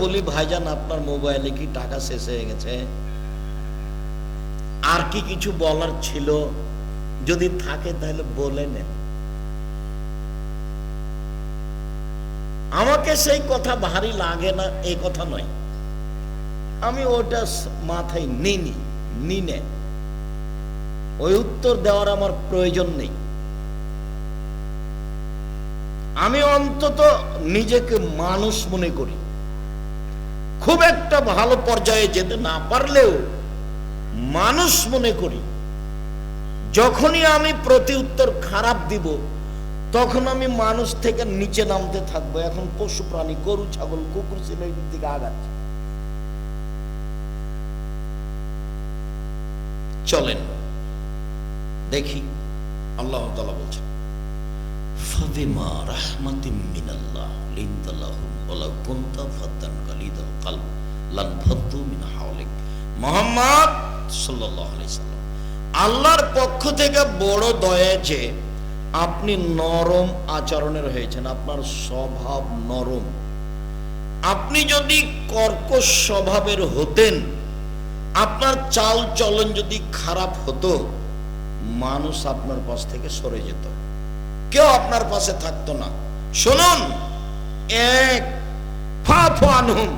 বলি, ভাইজান আপনার মোবাইলে কি টাকা শেষ হয়ে গেছে? আর কি কিছু বলার ছিল? যদি থাকে তাহলে বলে নেন। আমাকে সেই কথা ভারী লাগে না এই কথা নয়, আমি ওটা মাথায় নিনে ওই উত্তর দেওয়ার আমার প্রয়োজন নেই। আমি অন্তত নিজেকে মানুষ মনে করি। খুব একটা ভালো পর্যায়ে যেতে না পারলেও মানুষ মনে করি। যখনই আমি প্রতি উত্তর খারাপ দিব, তখন আমি মানুষ থেকে নিচে নামতে থাকবো। এখন পশু প্রাণী, গরু, ছাগল, কুকুর ছিল এই দিকে আগাচ্ছে। চলেন দেখি আল্লাহ তাআলা বলছেন, ফাবিমা রাহমাতিম মিনাল্লাহ লিনতা লাহুম ওয়ালাউ কুনতা ফাদ্দান গালিদাল কলব লানফাদ্দু মিন হাওলিক। মুহাম্মদ সাল্লাল্লাহু আলাইহি সাল্লাম, আল্লাহর পক্ষ থেকে বড় দয়া যে আপনি নরম আচরণের হয়েছেন, আপনার স্বভাব নরম। আপনি যদি কর্কশ স্বভাবের হতেন, আপনার চাল চলন যদি খারাপ হতো, মানুষ আপনার পাশ থেকে সরে যেত, কেউ আপনার পাশে থাকতো না। শুনুন, এক ফাফু আনহুম,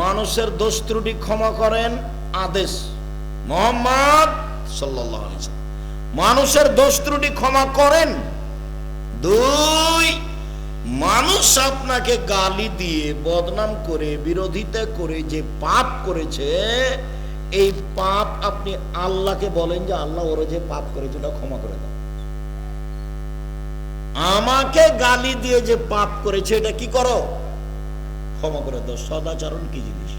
মানুষের দোষ ত্রুটি ক্ষমা করেন আদেশ মুহাম্মদ সাল্লাল্লাহু আলাইহি ওয়াসাল্লাম, মানুষের দোষ ত্রুটি ক্ষমা করেন। দুই, মানুষ আপনাকে গালি দিয়ে, বদনাম করে, বিরোধিতা করে যে পাপ করেছে, এই পাপ আপনি আল্লাহকে বলেন যে আল্লাহ ওরা যে পাপ করেছে ওটা ক্ষমা করে দাও। আমাকে গালি দিয়ে যে পাপ করেছে এটা কি করো? ক্ষমা করে দাও। সদাচরণ কি জিনিস?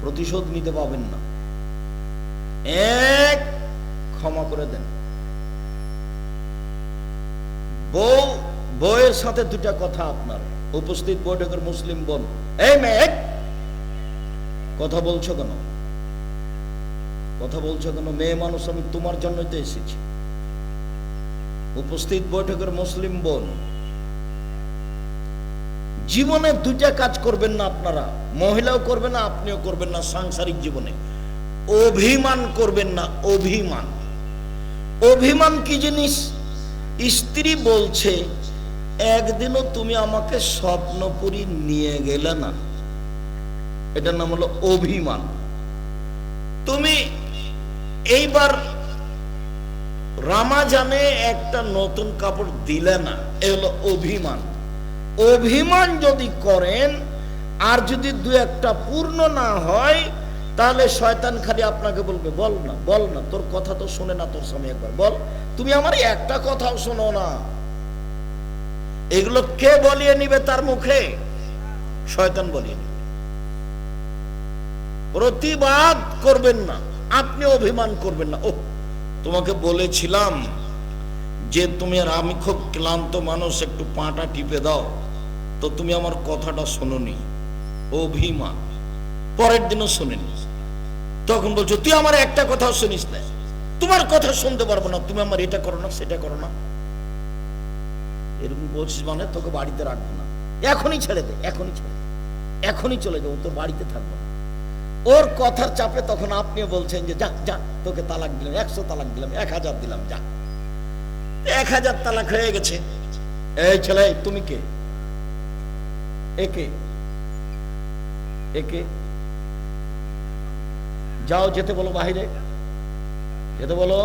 প্রতিশোধ নিতে পাবেন না, এক ক্ষমা করে দেন। বউয়ের সাথে দুটা কথা আপনার উপস্থিত বৈঠকের মুসলিম বোন, এই মেয়ে কথা বলছো কেন? কথা বলছো কেন? মেয়ে মানুষ, আমি তোমার জন্যই তো এসেছি। উপস্থিত বৈঠকের মুসলিম বোন, জীবনে দুইটা কাজ করবেন না আপনারা, মহিলাও করবেন না, আপনিও করবেন না। সাংসারিক জীবনে অভিমান করবেন না। অভিমান, অভিমান কি জিনিস? স্ত্রী বলছে, একদিনও তুমি আমাকে স্বপ্নপুরী নিয়ে গেলে না, এটার নাম হলো অভিমান। তুমি এইবার রমজানে একটা নতুন কাপড় দিলে না, এ হলো অভিমান। অভিমান যদি করেন আর যদি দু একটা পূর্ণ না হয়, তাহলে শয়তান খালি আপনাকে বলবে, বল না, বল না, তোর কথা তো শোনে না তোর স্বামী, একবার বল, তুমি আমার একটা কথাও শোনো না। এগুলো কে বলিয়ে নিবে তার মুখে? শয়তান বলিয়ে নিবে। প্রতিবাদ করবেন না, আপনি অভিমান করবেন না। ও, তোমাকে বলেছিলাম যে তুমি আর আমি খুব ক্লান্ত মানুষ, একটু পাটা টিপে দাও, তো তুমি আমার কথাটা শোনোনি। অভিমান। পরের দিনও শোনেনি, তখন বলছো তুই আমার একটা কথাও শুনিস না, তোমার কথা শুনতে পারবো না, তুমি আমার এটা করো না, সেটা করো না। এরকম বলছিস মানে তোকে বাড়িতে রাখবো না, এখনই ছেড়ে দে, এখনই ছেড়ে দে, এখনই চলে যাবো, তোর বাড়িতে থাকবো না। ওর কথার চাপে তখন আপনিও বলছেন যে যা যা, তোকে তালাক দিলাম, 100 তালাক দিলাম, 1000 দিলাম, যা। 1000 তালাক হয়ে গেছে। এই ছেলে, তুমি কে? একে একে যাও, যেতে বলো, বাহিরে যেতে বলো।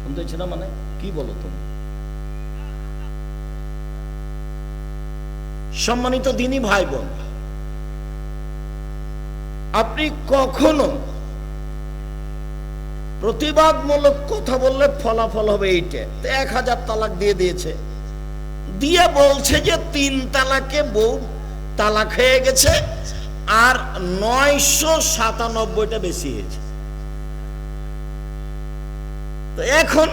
শুনতেছি না মানে কি বলো তুমি? সম্মানিত দিনী ভাই বোন, আপনি কখনো প্রতিবাদমূলক কথা বললে ফলাফল হবে এইটা। 1000 তালাক দিয়ে দিয়েছে, দিয়ে বলছে যে 3 তালাকে বউ তালাক হয়ে গেছে, আর 997টা বেশি হয়েছে। তো এখন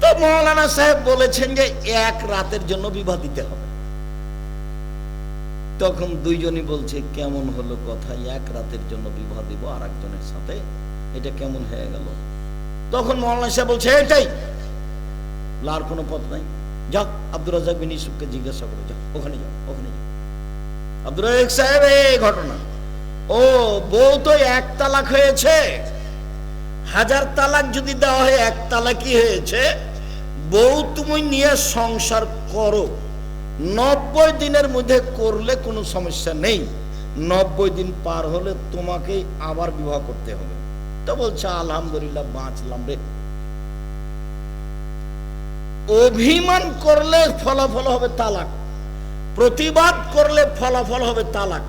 তো মৌলানা সাহেব বলেছেন যে 1 রাতের জন্য বিবাহ দিতে হবে। তখন দুইজনই বলছে, কেমন হলো কথা, 1 রাতের জন্য বিবাহ দিব আর একজনের সাথে, এটা কেমন হয়ে গেল? তখন মৌলানা সাহেব বলছে, এটাই, আর কোনো পথ নাই, যাও আব্দুর রাজ্জাক বিন ইউসুফকে জিজ্ঞাসা করো, যাও ওখানে যাও, ওখানে যাও। আব্দুর রাজ্জাক সাহেব, এই ঘটনা, ও বউ তো এক তালাক হয়েছে, 1000 তালাক যদি দেওয়া হয় 1 তালাকই হয়েছে, বউ তুমি নিয়ে সংসার করো, 90 দিনের মধ্যে করলে কোনো সমস্যা নেই, 90 দিন পার হলে তোমাকে আবার বিবাহ করতে হবে। তো বলছে আলহামদুলিল্লাহ বাঁচলাম রে। অভিমান করলে ফলাফল হবে তালাক, প্রতিবাদ করলে ফলাফল হবে তালাক।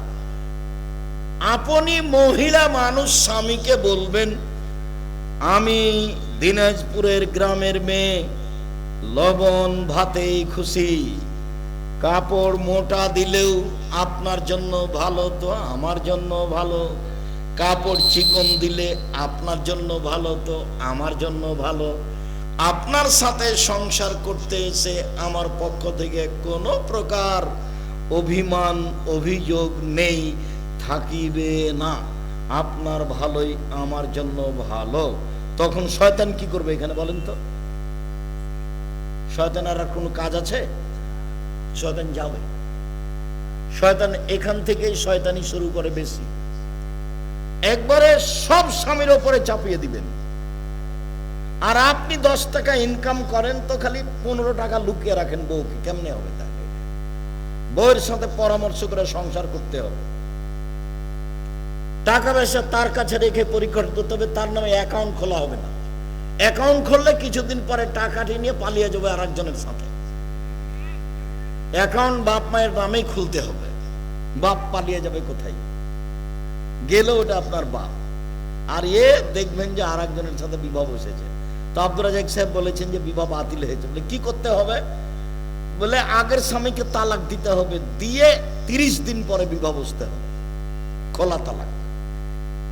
আপনি মহিলা মানুষ স্বামীকে বলবেন, আমি দিনাজপুরের গ্রামের মেয়ে, লবণ ভাতেই খুশি, কাপড় মোটা দিলেও আপনার জন্য ভালো তো আমার জন্য ভালো, কাপড় চিকন দিলে আপনার জন্য ভালো তো আমার জন্য ভালো, আপনার সাথে সংসার করতে এসে আমার পক্ষ থেকে কোনো প্রকার অভিমান অভিযোগ নেই, থাকিবে না, আপনার ভালোই আমার জন্য ভালো। তখন শয়তান কি করবে এখানে বলেন তো? শয়তান আর কোনো কাজ আছে? শয়তান যাবে, শয়তান এখান থেকেই শয়তানি শুরু করে বেশি, একবারে সব স্বামীর উপরে চাপিয়ে দিবেন। আর আপনি 10 টাকা ইনকাম করেন তো খালি 15 টাকা লুকিয়ে রাখেন বউকে, কেমনে হবে? তাহলে বউয়ের সাথে পরামর্শ করে সংসার করতে হবে, টাকা পয়সা তার কাছে রেখে পরীক্ষা করতে হবে, তার নামে অ্যাকাউন্ট খোলা হবে না। অ্যাকাউন্ট খুললে কিছুদিন পরে টাকাটি নিয়ে পালিয়ে যাবে আরেকজনের সাথে। অ্যাকাউন্ট বাপ মায়ের নামেই খুলতে হবে, বাপ পালিয়ে যাবে কোথায় গেল, ওটা আপনার বাপ। আর দেখবেন যে আরেকজনের সাথে বিবাহ বসেছে। তো আব্দুর রাজ্জাক সাহেব বলেছেন যে বিবাহ বাতিল হয়েছে, বলে কি করতে হবে? বলে আগের স্বামীকে তালাক দিতে হবে, দিয়ে 30 দিন পরে বিবাহ বসতে হবে, খোলা তালাক,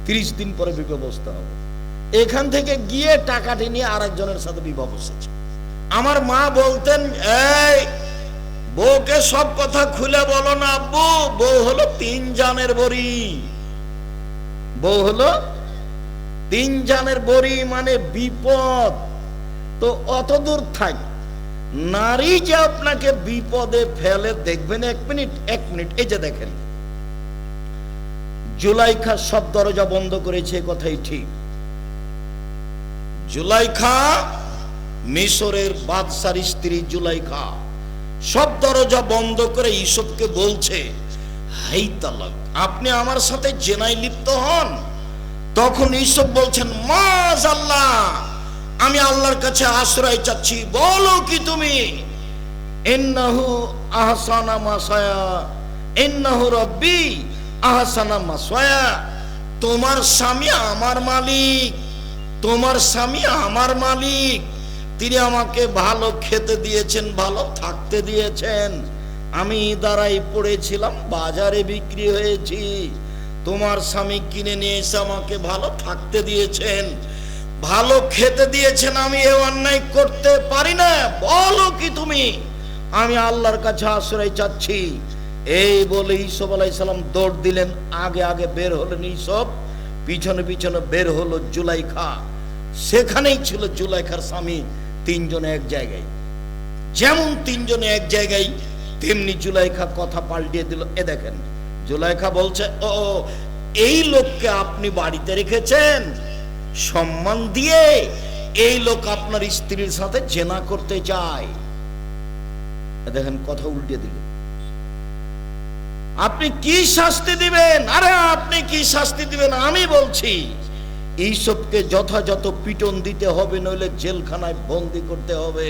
30 দিন পরে বিবাহ বসতে হবে। এখান থেকে গিয়ে টাকাটি নিয়ে আরেকজনের সাথে বিবাহ বসেছে। আমার মা বলতেন, এই বউকে সব কথা খুলে বলো না আব্বু, বউ হলো 3 জানের বড়ি, বউ হলো 3 জানের বড়ি, মানে বিপদ। তো অত দূর থাক, নারী যে আপনাকে বিপদে ফেলে দেখবেন। এক মিনিট, এই যে দেখেন, জুলাইখা সব দরজা বন্ধ করেছে, কথাই ঠিক। জুলাইখা মিশরের বাদশার স্ত্রী জুলাইখা সব দরজা বন্ধ করে ইউসুফকে বলছে, হাই তালাক, আপনি আমার সাথে জেনায় লিপ্ত হন। তখন ইউসুফ বলছেন, মাশাআল্লাহ, আমি আল্লাহর কাছে আশ্রয় চাচ্ছি, বলো কি তুমি? ইন্নাহু আহসানা মাসায়া, ইন্নাহু রাব্বি আহসানা মাসায়া। তোমার স্বামী আমার মালিক, তোমার স্বামী আমার মালিক, তিনি আমাকে ভালো খেতে দিয়েছেন, ভালো থাকতে দিয়েছেন, আমি দাঁড়াই পড়েছিলাম, বাজারে বিক্রি হয়েছি, তোমার স্বামী কিনে নিয়ে এসে আমাকে ভালো থাকতে দিয়েছেন, ভালো খেতে দিয়েছেন, আমি এ অন্যায় করতে পারি না, বলো কি তুমি? আমি আল্লাহর কাছে আশ্রয় চাচ্ছি। এই বলে ইউসুফ আলাইহিস সালাম দৌড় দিলেন, আগে বের হলেন ইউসুফ, পিছনে বের হলো জুলাইখা। সেখানেই ছিল জুলাইখার স্বামী 3 জনে এক জায়গায়। যেমন 3 জনে এক জায়গায়, তেমনি জুলাইখা কথা পাল্টিয়ে দিল। এ দেখেন, জুলাইখা বলছে, ও এই লোককে আপনি বাড়িতে রেখেছেন সম্মান দিয়ে, এই লোক আপনার স্ত্রীর সাথে জেনা করতে চায়। দেখেন কথা উল্টে দিল। আপনি কি শাস্তি দিবেন? আরে আপনি কি শাস্তি দিবেন? আমি বলছি ইউসুফকে যথাযথ পিটন দিতে হবে, নইলে জেলখানায় বন্দি করতে হবে।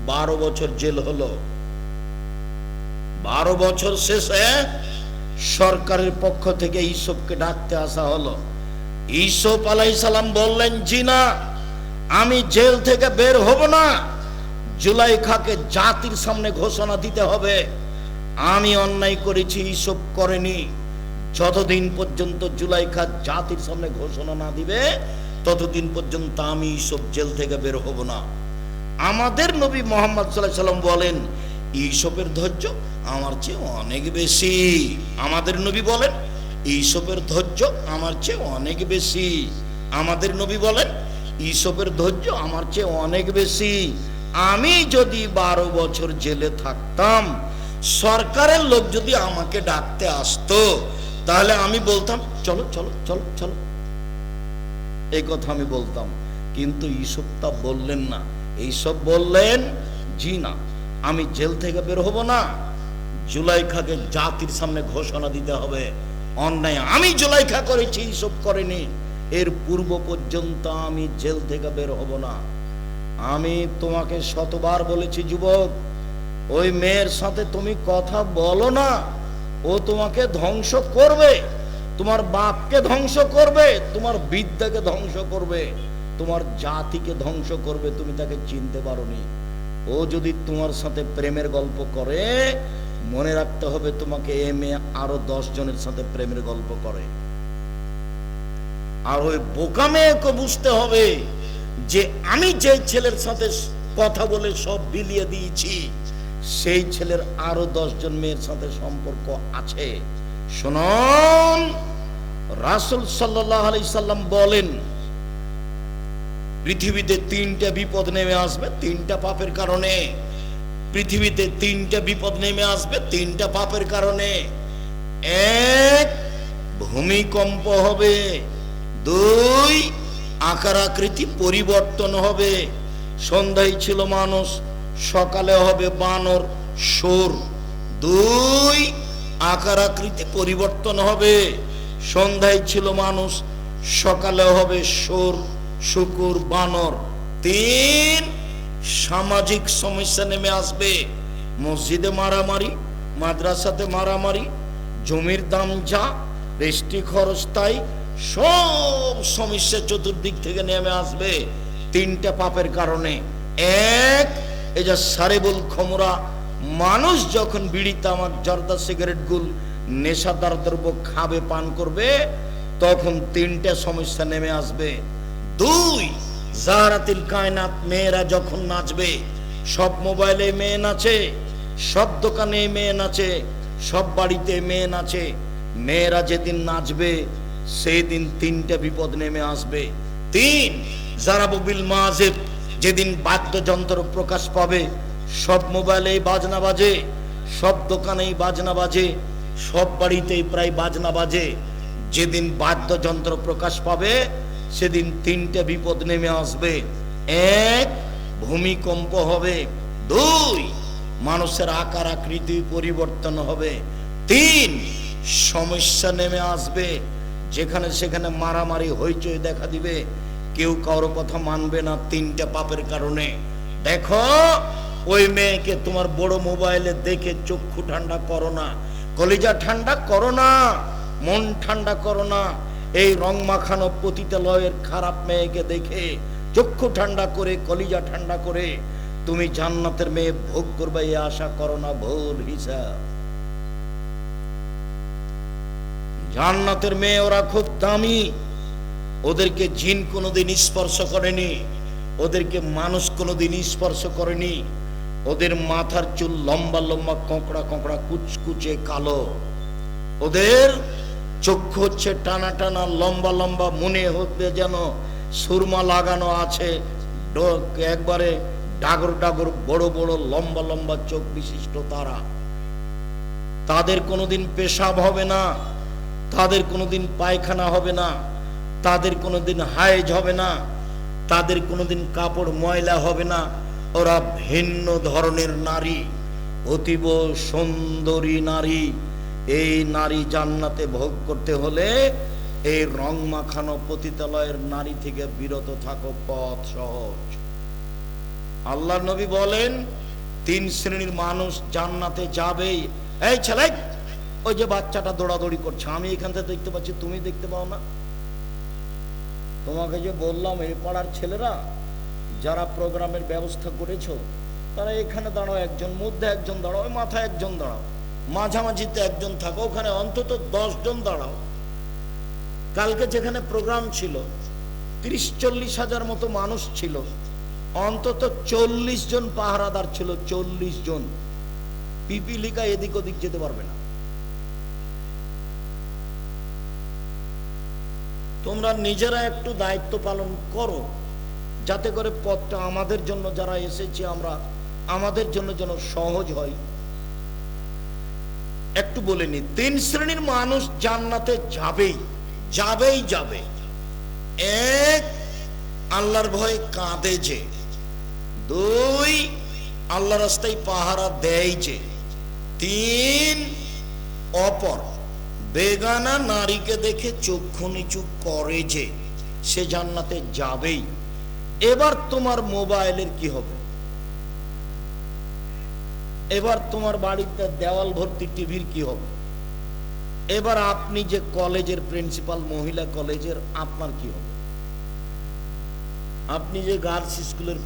12 বছর জেল হলো। 12 বছর শেষে সরকারের পক্ষ থেকে ইউসুফকে ডাকতে আসা হলো। ইউসুফ আলাইহিস সালাম বললেন, জি না, আমি জেল থেকে বের হব না। জুলাইখাকে জাতির সামনে ঘোষণা দিতে হবে আমি অন্যায় করেছি, ইউসুফ করেনি। যতদিন পর্যন্ত জুলাইখা জাতির সামনে ঘোষণা না দিবে, ততদিন পর্যন্ত আমি ইউসুফ জেল থেকে বের হব না। আমাদের নবী মুহাম্মদ সাল্লাল্লাহু আলাইহি ওয়াসাল্লাম বলেন, ইউসুফের ধৈর্য আমার চেয়ে অনেক বেশি। আমাদের নবী বলেন, ইউসুফের ধৈর্য আমার চেয়ে অনেক বেশি। আমাদের নবী বলেন, ইউসুফের ধৈর্য আমার চেয়ে অনেক বেশি। আমি যদি 12 বছর জেলে থাকতাম, সরকারের লোক যদি আমাকে ডাকতে আসতো, তাহলে আমি বলতাম চলো চলো চলো চলো, এই কথা আমি বলতাম। কিন্তু ইউসুফ তা বললেন না। এইসব বললেন, জি না, আমি জেল থেকে বের হব না। জুলাইখাকে জাতির সামনে ঘোষণা দিতে হবে, অন্যায় আমি জুলাইখা করেছি, ইউসুফ করেনি। এর পূর্ব পর্যন্ত আমি জেল থেকে বের হব না। আমি তোমাকে শতবার বলেছি, যুবক, ওই মেয়ের সাথে তুমি কথা বলো না। ও তোমাকে ধ্বংস করবে, তোমার বাপকে ধ্বংস করবে, তোমার বিদ্যাকে ধ্বংস করবে, তোমার জাতিকে ধ্বংস করবে। তুমি তাকে চিনতে পারোনি। ও যদি তোমার সাথে প্রেমের গল্প করে, মনে রাখতে হবে তোমাকে এ মেয়ে আরো 10 জনের সাথে প্রেমের গল্প করে। আর ওই বোকা মেয়েকে বুঝতে হবে যে আমি যে ছেলের সাথে কথা বলে সব বিলিয়ে দিয়েছি, সেই ছেলের আরো 10 জন মেয়ের সাথে সম্পর্ক আছে। শুনুন, রাসূল সাল্লাল্লাহু আলাইহি সাল্লাম বলেন, পৃথিবীতে 3টা বিপদ নেমে আসবে 3টা পাপের কারণে। পৃথিবীতে 3টা বিপদ নেমে আসবে 3টা পাপের কারণে। 1, ভূমিকম্প হবে। 2, আকার আকৃতি পরিবর্তন হবে। সন্ধ্যায় ছিল মানুষ, সকালে হবে বানর, সুর। 2, আকার আকৃতি পরিবর্তন হবে। সন্ধ্যায় ছিল মানুষ, সকালে হবে সুর, শুকুর, বানর। 3, সামাজিক সমস্যা নেমে আসবে। মসজিদে মারামারি, মাদ্রাসাতে মারামারি, জমির দাম যা, রেস্টি খরচ তাই, সব সমস্যা চতুর্দিক থেকে নেমে আসবে 3টা পাপের কারণে। 1, এই যে সারেবুল খমরা, মানুষ যখন বিড়ি, তামাক, জর্দা, সিগারেট, গুল, নেশাদার দ্রব্য খাবে, পান করবে, তখন 3টা সমস্যা নেমে আসবে। 2, জারাতিল কায়নাত, মেয়েরা যখন নাচবে, সব মোবাইলে মেয়ে নাচে, সব দোকানে মেয়ে নাচে, সব বাড়িতে মেয়ে নাচে। মেয়েরা যেদিন নাচবে সেই দিন 3টা বিপদ নেমে আসবে। 3, জারাবুবিল মাযিব, যেদিন বাদ্যযন্ত্র প্রকাশ পাবে, সব মোবাইলেই বাজনা বাজে, সব দোকানেই বাজনা বাজে, সব বাড়িতেই প্রায় বাজনা বাজে। যেদিন বাদ্যযন্ত্র প্রকাশ পাবে সেদিন 3টা বিপদ নেমে আসবে। 1, ভূমিকম্প হবে। 2, মানুষের আকার আকৃতি পরিবর্তন হবে। 3, সমস্যা নেমে আসবে। যেখানে সেখানে মারামারি, হইচই দেখা দিবে, কেউ কারো কথা মানবে না 3টা পাপের কারণে। দেখো, ওই মেয়েকে তোমার বড় মোবাইলে দেখে চক্ষু ঠান্ডা করো না, কলিজা ঠান্ডা করো না, মন ঠান্ডা করো না। এই রং মাখানো পতিতালয়ের খারাপ মেয়েকে দেখে চক্ষু ঠান্ডা করে, কলিজা ঠান্ডা করে তুমি জান্নাতের মেয়ে ভোগ করবে, এই আশা করো না, ভুল হিসাব। জান্নাতের মেয়ে ওরা খুব দামি। ওদেরকে জিন কোনোদিন স্পর্শ করেনি, ওদেরকে মানুষ কোনোদিন স্পর্শ করেনি। ওদের মাথার চুল লম্বা লম্বা, কোঁকড়া কোঁকড়া, কুচকুচে কালো। ওদের চক্ষু হচ্ছে টানা টানা, লম্বা লম্বা, মনে হচ্ছে যেন সুরমা লাগানো আছে। একবারে ডাগর ডাগর, বড় বড়, লম্বা লম্বা চোখ বিশিষ্ট তারা। তাদের কোনোদিন পেশাব হবে না, তাদের কোনোদিন পায়খানা হবে না, তাদের কোনোদিন হায়েজ হবে না, তাদের কোনোদিন কাপড় ময়লা হবে না। ওরা ভিন্ন ধরনের নারী, অতীব সুন্দরী নারী। এই নারী জান্নাতে ভোগ করতে হলে এই রং মাখানো পতিতালয়ের নারী থেকে বিরত থাকো, পথ সহজ। আল্লাহর নবী বলেন, 3 শ্রেণীর মানুষ জান্নাতে যাবেই। এই ছেলে, ওই যে বাচ্চাটা দৌড়াদৌড়ি করছে, আমি এখান থেকে দেখতে পাচ্ছি, তুমি দেখতে পাও না? তোমাকে যে বললাম, এই পাড়ার ছেলেরা যারা প্রোগ্রামের ব্যবস্থা করেছো, তারা এখানে দাঁড়াও, একজন মধ্যে একজন দাঁড়াও, ওই মাথায় একজন দাঁড়াও, মাঝামাঝিতে একজন থাকো, ওখানে অন্তত 10 জন দাঁড়াও। কালকে যেখানে প্রোগ্রাম ছিল 30-40 হাজার মতো মানুষ ছিল, অন্তত 40 জন পাহারাদার ছিল, 40 জন। পিপিলিকা এদিক ওদিক যেতে পারবে না। তোমরা নিজেরা একটু দায়িত্ব পালন করো, যাতে করে পথটা আমাদের জন্য যারা এসেছি আমরা, আমাদের জন্য যেন সহজ হয়। একটু বলে নি, 3 শ্রেণীর মানুষ জান্নাতে যাবেই যাবেই যাবে। এক, আল্লাহর ভয়ে কাঁদে যে। 2, আল্লাহ রাস্তায় পাহারা দেয় যে। 3, অপর বেগানা নারীকে দেখে চক্ষু নিচু করে যে, সে জান্নাতে যাবেই। এবার তোমার মোবাইলের কি হবে? এবার তোমার বাড়িতে দেওয়াল ভর্তি টিভির কি হবে? এবার আপনি যে কলেজের প্রিন্সিপাল, মহিলা কলেজের, আপনার কি হবে? আপনি যে গার্লস স্কুলের